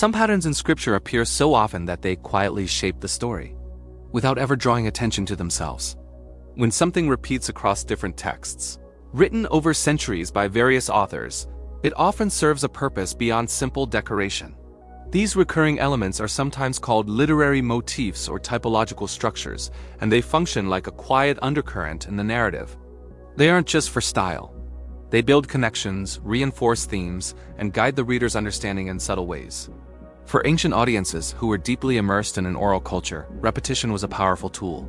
Some patterns in scripture appear so often that they quietly shape the story, without ever drawing attention to themselves. When something repeats across different texts, written over centuries by various authors, it often serves a purpose beyond simple decoration. These recurring elements are sometimes called literary motifs or typological structures, and they function like a quiet undercurrent in the narrative. They aren't just for style. They build connections, reinforce themes, and guide the reader's understanding in subtle ways. For ancient audiences who were deeply immersed in an oral culture, repetition was a powerful tool.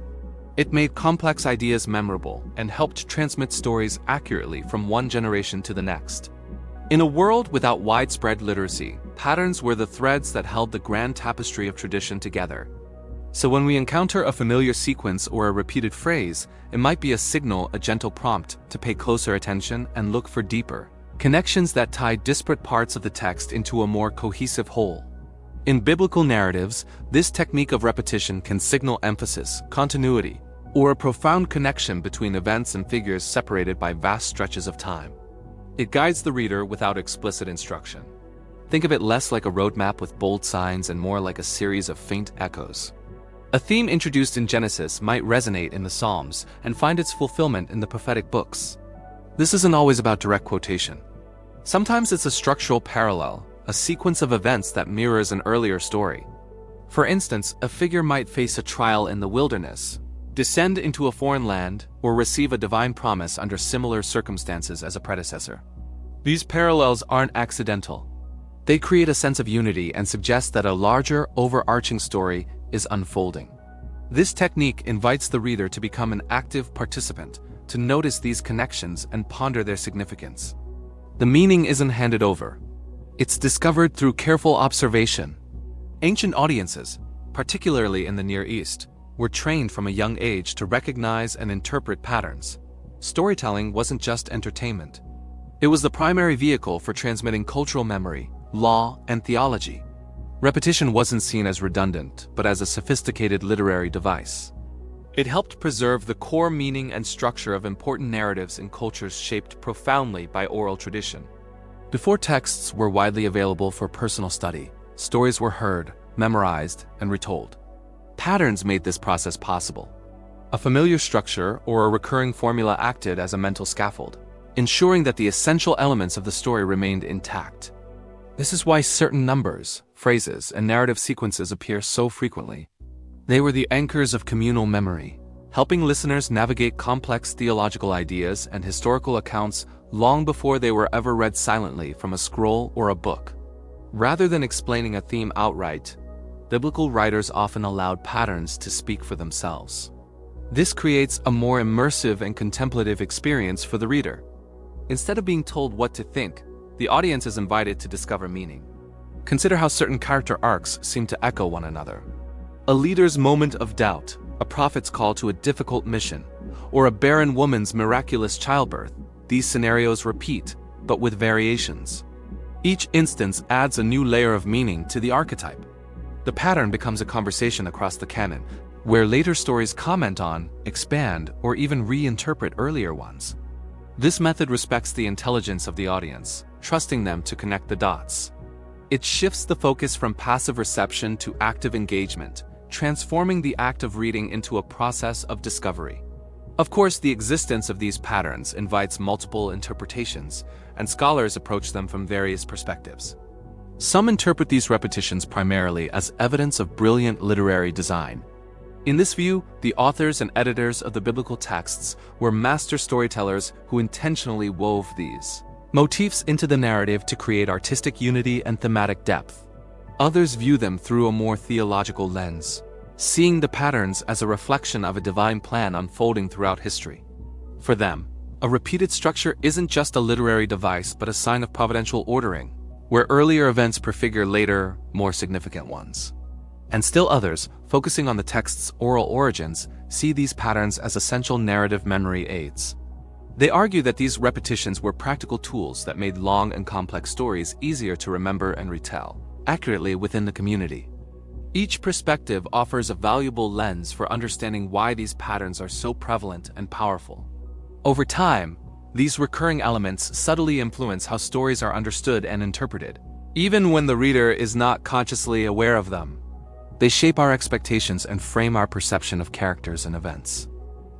It made complex ideas memorable and helped transmit stories accurately from one generation to the next. In a world without widespread literacy, patterns were the threads that held the grand tapestry of tradition together. So when we encounter a familiar sequence or a repeated phrase, it might be a signal, a gentle prompt to pay closer attention and look for deeper connections that tie disparate parts of the text into a more cohesive whole. In biblical narratives, this technique of repetition can signal emphasis, continuity, or a profound connection between events and figures separated by vast stretches of time. It guides the reader without explicit instruction. Think of it less like a roadmap with bold signs and more like a series of faint echoes. A theme introduced in Genesis might resonate in the Psalms and find its fulfillment in the prophetic books. This isn't always about direct quotation. Sometimes it's a structural parallel, a sequence of events that mirrors an earlier story. For instance, a figure might face a trial in the wilderness, descend into a foreign land, or receive a divine promise under similar circumstances as a predecessor. These parallels aren't accidental. They create a sense of unity and suggest that a larger, overarching story is unfolding. This technique invites the reader to become an active participant, to notice these connections and ponder their significance. The meaning isn't handed over. It's discovered through careful observation. Ancient audiences, particularly in the Near East, were trained from a young age to recognize and interpret patterns. Storytelling wasn't just entertainment. It was the primary vehicle for transmitting cultural memory, law, and theology. Repetition wasn't seen as redundant, but as a sophisticated literary device. It helped preserve the core meaning and structure of important narratives in cultures shaped profoundly by oral tradition. Before texts were widely available for personal study, stories were heard, memorized, and retold. Patterns made this process possible. A familiar structure or a recurring formula acted as a mental scaffold, ensuring that the essential elements of the story remained intact. This is why certain numbers, phrases, and narrative sequences appear so frequently. They were the anchors of communal memory, helping listeners navigate complex theological ideas and historical accounts long before they were ever read silently from a scroll or a book. Rather than explaining a theme outright, biblical writers often allowed patterns to speak for themselves. This creates a more immersive and contemplative experience for the reader. Instead of being told what to think, the audience is invited to discover meaning. Consider how certain character arcs seem to echo one another. A leader's moment of doubt, a prophet's call to a difficult mission, or a barren woman's miraculous childbirth. These scenarios repeat, but with variations. Each instance adds a new layer of meaning to the archetype. The pattern becomes a conversation across the canon, where later stories comment on, expand, or even reinterpret earlier ones. This method respects the intelligence of the audience, trusting them to connect the dots. It shifts the focus from passive reception to active engagement, transforming the act of reading into a process of discovery. Of course, the existence of these patterns invites multiple interpretations, and scholars approach them from various perspectives. Some interpret these repetitions primarily as evidence of brilliant literary design. In this view, the authors and editors of the biblical texts were master storytellers who intentionally wove these motifs into the narrative to create artistic unity and thematic depth. Others view them through a more theological lens, seeing the patterns as a reflection of a divine plan unfolding throughout history. For them, a repeated structure isn't just a literary device but a sign of providential ordering, where earlier events prefigure later, more significant ones. And still others, focusing on the text's oral origins, see these patterns as essential narrative memory aids. They argue that these repetitions were practical tools that made long and complex stories easier to remember and retell accurately within the community. Each perspective offers a valuable lens for understanding why these patterns are so prevalent and powerful. Over time, these recurring elements subtly influence how stories are understood and interpreted, even when the reader is not consciously aware of them. They shape our expectations and frame our perception of characters and events.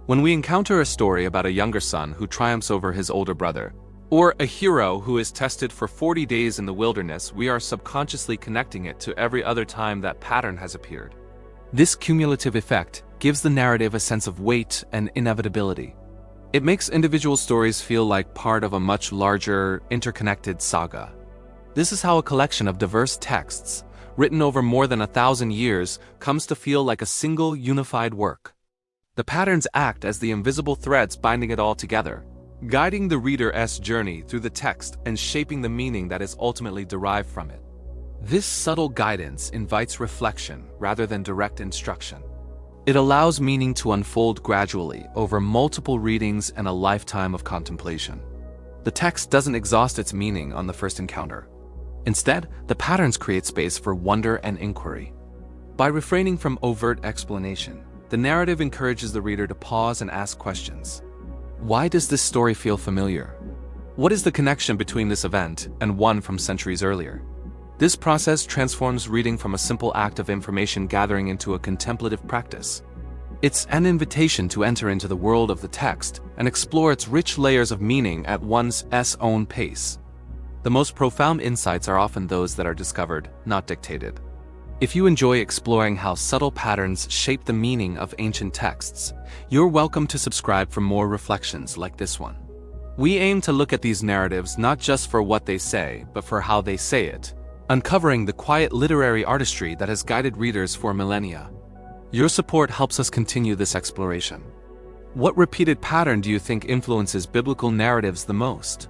When we encounter a story about a younger son who triumphs over his older brother, or a hero who is tested for 40 days in the wilderness, we are subconsciously connecting it to every other time that pattern has appeared. This cumulative effect gives the narrative a sense of weight and inevitability. It makes individual stories feel like part of a much larger, interconnected saga. This is how a collection of diverse texts, written over more than 1,000 years, comes to feel like a single, unified work. The patterns act as the invisible threads binding it all together, guiding the reader's journey through the text and shaping the meaning that is ultimately derived from it. This subtle guidance invites reflection rather than direct instruction. It allows meaning to unfold gradually over multiple readings and a lifetime of contemplation. The text doesn't exhaust its meaning on the first encounter. Instead, the patterns create space for wonder and inquiry. By refraining from overt explanation, the narrative encourages the reader to pause and ask questions. Why does this story feel familiar? What is the connection between this event and one from centuries earlier? This process transforms reading from a simple act of information gathering into a contemplative practice. It's an invitation to enter into the world of the text and explore its rich layers of meaning at one's own pace. The most profound insights are often those that are discovered, not dictated. If you enjoy exploring how subtle patterns shape the meaning of ancient texts, you're welcome to subscribe for more reflections like this one. We aim to look at these narratives not just for what they say, but for how they say it, uncovering the quiet literary artistry that has guided readers for millennia. Your support helps us continue this exploration. What repeated pattern do you think influences biblical narratives the most?